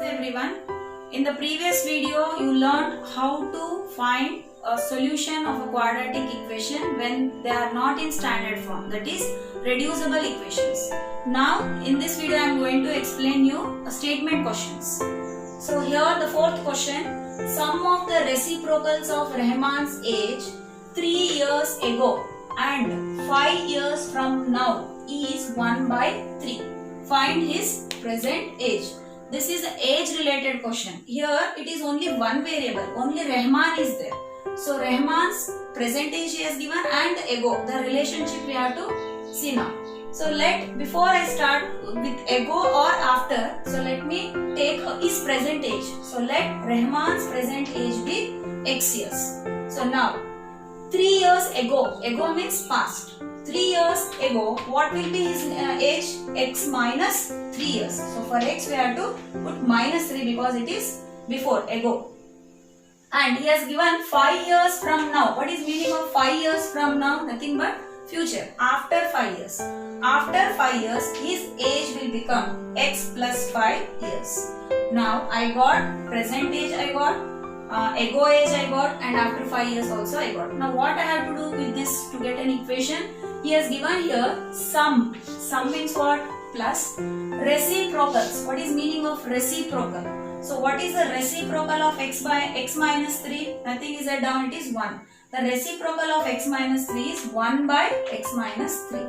Everyone, in the previous video you learned how to find a solution of a quadratic equation when they are not in standard form, that is reducible equations. Now in this video I am going to explain you a statement questions. So here the fourth question, sum of the reciprocals of Rahman's age 3 years ago and 5 years from now is 1/3. Find his present age. This is an age related question. Here it is only one variable, only Rahman is there. So Rahman's present age he has given and the ago, the relationship we have to see now. So before I start with ago or after, so let me take his present age. So let Rahman's present age be x years. So now 3 years ago means past. 3 years ago, what will be his age? X minus 3 years. So for x we have to put minus 3 because it is before, ago. And he has given 5 years from now. What is meaning of 5 years from now? Nothing but future. After 5 years. After 5 years, his age will become x plus 5 years. Now I got present age, I got ago age I got, and after 5 years also I got. Now what I have to do with this to get an equation? He has given here sum. Sum means what? Plus reciprocals. What is meaning of reciprocal? So what is the reciprocal of x by x minus 3? Nothing is there down, it is 1. The reciprocal of x minus 3 is 1 by x minus 3.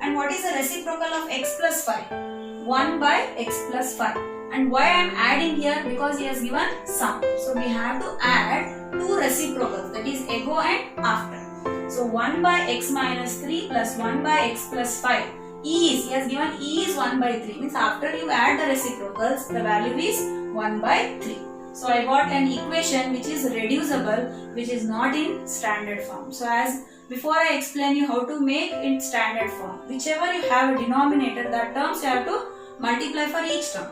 And what is the reciprocal of x plus 5? 1 by x plus 5. And why I am adding here? Because he has given sum. So we have to add two reciprocals, that is ago and after. So 1 by x minus 3 plus 1 by x plus 5 is, he has given is 1 by 3. Means after you add the reciprocals, the value is 1 by 3. So I got an equation which is reducible, which is not in standard form. So as before I explain you how to make in standard form, whichever you have a denominator, that terms you have to multiply for each term.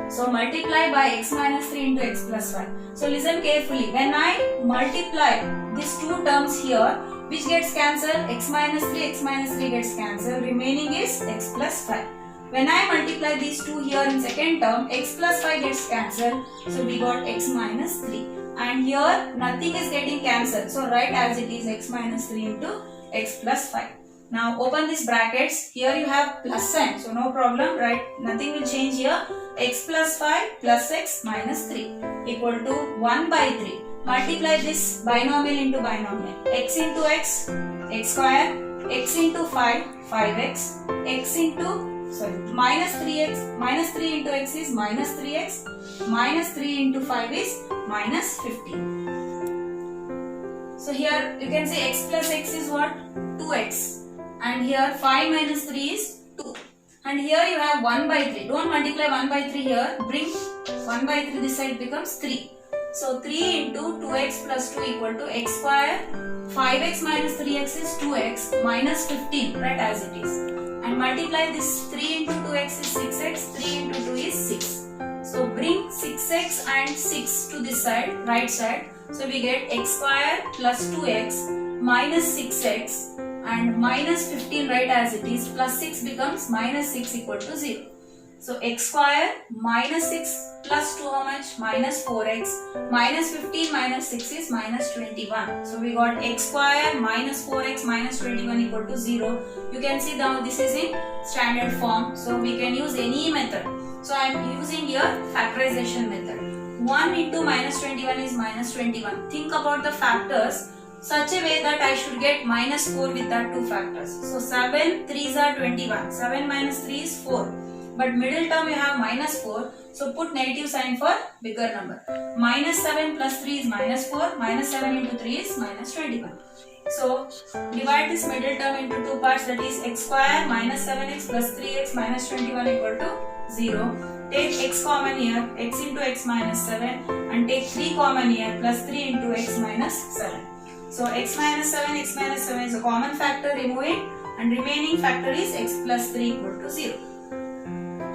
So multiply by x minus 3 into x plus 5. So listen carefully. When I multiply these two terms here, which gets cancelled? X minus 3 gets cancelled. Remaining is x plus 5. When I multiply these two here in second term, x plus 5 gets cancelled. So we got x minus 3. And here nothing is getting cancelled. So write as it is x minus 3 into x plus 5. Now open these brackets. Here you have plus sign. So no problem, right? Nothing will change here. X plus 5 plus x minus 3 equal to 1 by 3. Multiply this binomial into binomial. X into x, x square. X into 5, 5x. X into, minus 3x. Minus 3 into x is minus 3x. Minus 3 into 5 is minus 15. So here you can say x plus x is what? 2x. And here 5 minus 3 is 2. And here you have 1 by 3. Don't multiply 1 by 3 here. Bring 1 by 3 this side becomes 3. So 3 into 2x plus 2 equal to x square. 5x minus 3x is 2x minus 15. Right as it is. And multiply this 3 into 2x is 6x. 3 into 2 is 6. So bring 6x and 6 to this side, right side. So we get x square plus 2x minus 6x. And minus 15 right as it is, plus 6 becomes minus 6 equal to 0. So x square minus 6 plus 2 how much? Minus 4x. Minus 15 minus 6 is minus 21. So we got x square minus 4x minus 21 equal to 0. You can see now this is in standard form. So we can use any method. So I am using here factorization method. 1 into minus 21 is minus 21. Think about the factors such a way that I should get minus 4 with that two factors. So 7 3s are 21. 7 minus 3 is 4. But middle term you have minus 4. So put negative sign for bigger number. Minus 7 plus 3 is minus 4. Minus 7 into 3 is minus 21. So divide this middle term into two parts, that is x square minus 7x plus 3x minus 21 equal to 0. Take x common here. X into x minus 7. And take 3 common here. Plus 3 into x minus 7. So x minus 7 is a common factor, remove it, and remaining factor is x plus 3 equal to 0.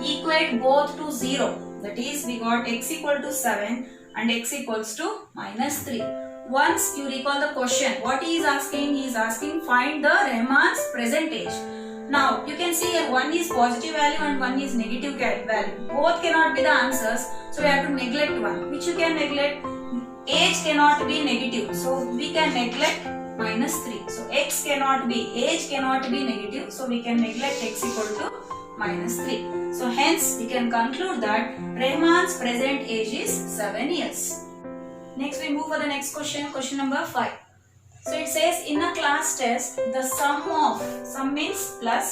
Equate both to 0, that is we got x equal to 7 and x equals to minus 3. Once you recall the question, what he is asking find the Rahman's present age. Now you can see here one is positive value and one is negative value. Both cannot be the answers, so we have to neglect one. Which you can neglect? Age cannot be negative, so we can neglect -3. So age cannot be negative, so we can neglect x equal to -3. So hence we can conclude that Rahman's present age is 7 years. Next we move for the next question, question number 5. So it says in a class test, the sum means plus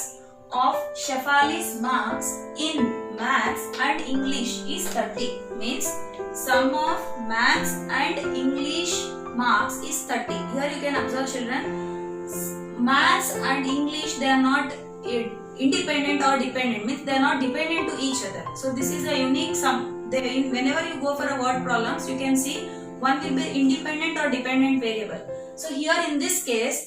of Shefali's marks in maths and English is 30. Means sum of maths and English marks is 30. Here you can observe, children, maths and English, they are not independent or dependent, means they are not dependent to each other. So this is a unique sum. Whenever you go for a word problems, you can see one will be independent or dependent variable. So here in this case,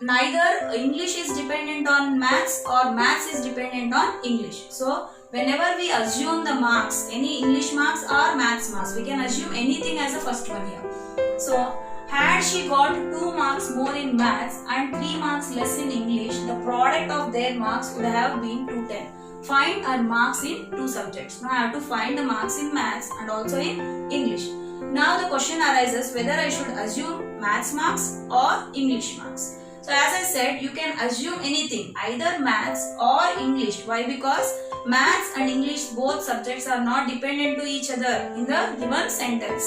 neither English is dependent on maths or maths is dependent on English. So whenever we assume the marks, any English marks or maths marks, we can assume anything as a first one here. So had she got 2 marks more in maths and 3 marks less in English, the product of their marks would have been 210. Find her marks in 2 subjects. Now I have to find the marks in maths and also in English. Now the question arises whether I should assume maths marks or English marks. So as I said, you can assume anything, either maths or English. Why? Because maths and English, both subjects are not dependent to each other in the given sentence.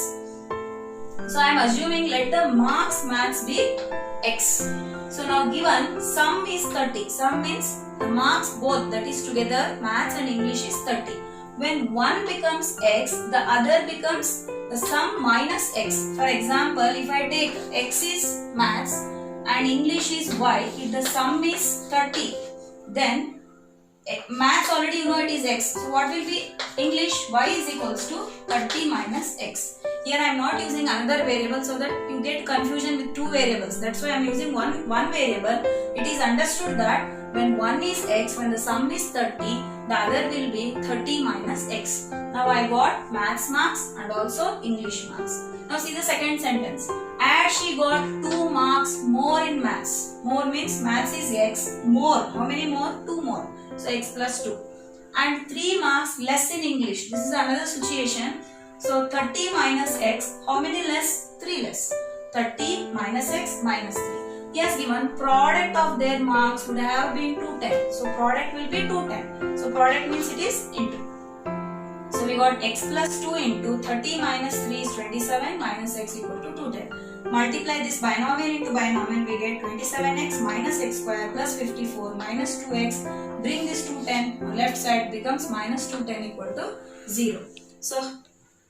So I am assuming let the marks maths be x. So now given sum is 30. Sum means the marks both, that is together maths and English is 30. When one becomes x, the other becomes the sum minus x. For example, if I take x is maths and English is y, if the sum is 30, then maths already you know it is x. So what will be English? Y is equals to 30 minus x. Here I am not using another variable so that you get confusion with 2 variables. That's why I am using one variable. It is understood that when one is x, when the sum is 30, the other will be 30 minus x. Now I got maths marks and also English marks. Now see the second sentence. As she got 2 marks more in maths. More means maths is x. More. How many more? 2 more. So x plus 2. And 3 marks less in English. This is another situation. So 30 minus x. How many less? 3 less. 30 minus x minus 3. He has given product of their marks would have been 210. So product will be 210. So product means it is into. So we got x plus 2 into 30 minus 3 is 27 minus x equal to 210. Multiply this binomial into binomial, we get 27x minus x square plus 54 minus 2x. Bring this 210 on left side becomes minus 210 equal to 0. So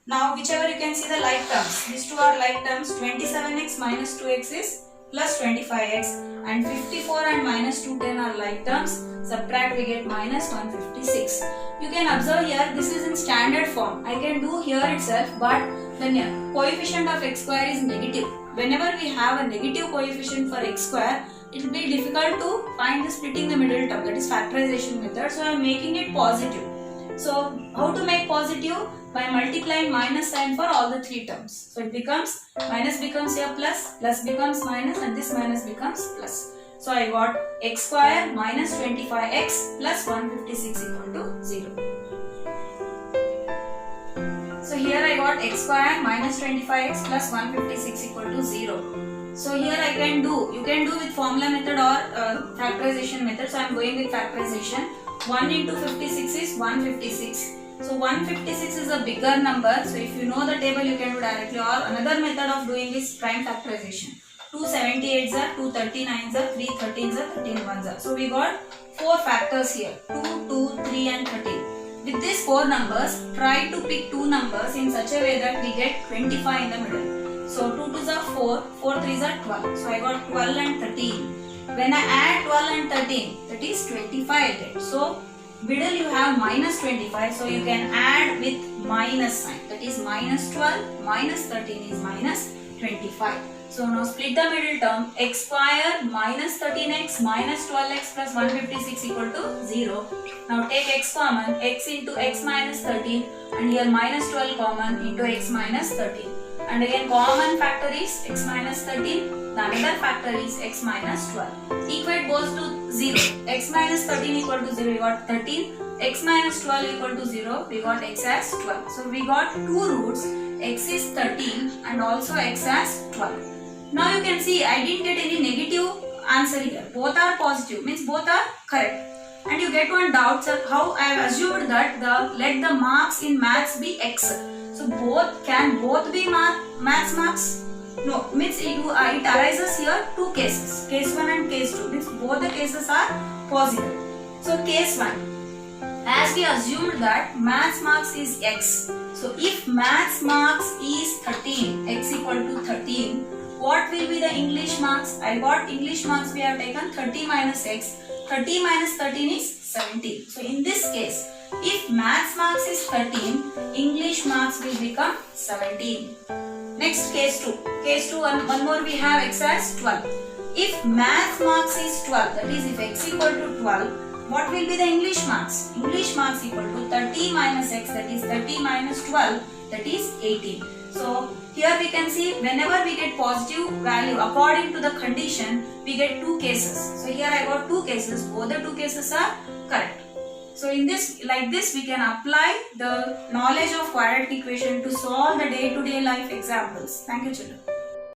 now whichever you can see the like terms. These two are like terms. 27x minus 2x is plus 25x and 54 and minus 210 are like terms. Subtract, we get minus 156. You can observe here this is in standard form. I can do here itself, but when coefficient of x square is negative, whenever we have a negative coefficient for x square, it will be difficult to find the splitting the middle term, that is factorization method. So I am making it positive. So how to make positive? By multiplying minus sign for all the 3 terms. So it becomes, minus becomes here plus, plus becomes minus and this minus becomes plus. So I got x square minus 25x plus 156 equal to 0. So here I got x square minus 25x plus 156 equal to 0. So here I can do, you can do with formula method or factorization method. So I am going with factorization. 1 into 56 is 156. So 156 is a bigger number. So if you know the table, you can do directly. Or another method of doing is prime factorization. 2 78s are, 2 39s are, 3 13s are, 13 1s are. So we got 4 factors here. 2, 2, 3 and 13. With these 4 numbers, try to pick 2 numbers in such a way that we get 25 in the middle. So 2 2s are 4, 4 3s are 12. So I got 12 and 13. When I add 12 and 13, that is 25. So middle you have minus 25, so you can add with minus sign, that is minus 12 minus 13 is minus 25. So now split the middle term, x square minus 13x minus 12x plus 156 equal to 0. Now take x common, x into x minus 13 and here minus 12 common into x minus 13. And again common factor is x minus 13 The another factor is x minus 12. Equate both to 0. X minus 13 equal to 0, we got 13. X minus 12 equal to 0, we got x as 12. So we got two roots, x is 13 and also x as 12. Now you can see I didn't get any negative answer here. Both are positive, means both are correct. And you get one doubt, sir, how I have assumed that let the marks in maths be x. So can both be maths marks? No, means it arises here two cases, case 1 and case 2, means both the cases are possible. So case 1. As we assumed that maths marks is x, so if maths marks is 13, x equal to 13, what will be the English marks? I got English marks, we have taken 30 minus x, 30 minus 13 is 17. So in this case, if maths marks is 13, English marks will become 17. Next case 2. Case 2, one more we have x as 12. If maths marks is 12, that is if x equal to 12, what will be the English marks? English marks equal to 30 minus x, that is 30 minus 12, that is 18. So here we can see whenever we get positive value according to the condition, we get two cases. So here I got two cases, both the two cases are correct. So in this, like this, we can apply the knowledge of quadratic equation to solve the day-to-day life examples. Thank you, children.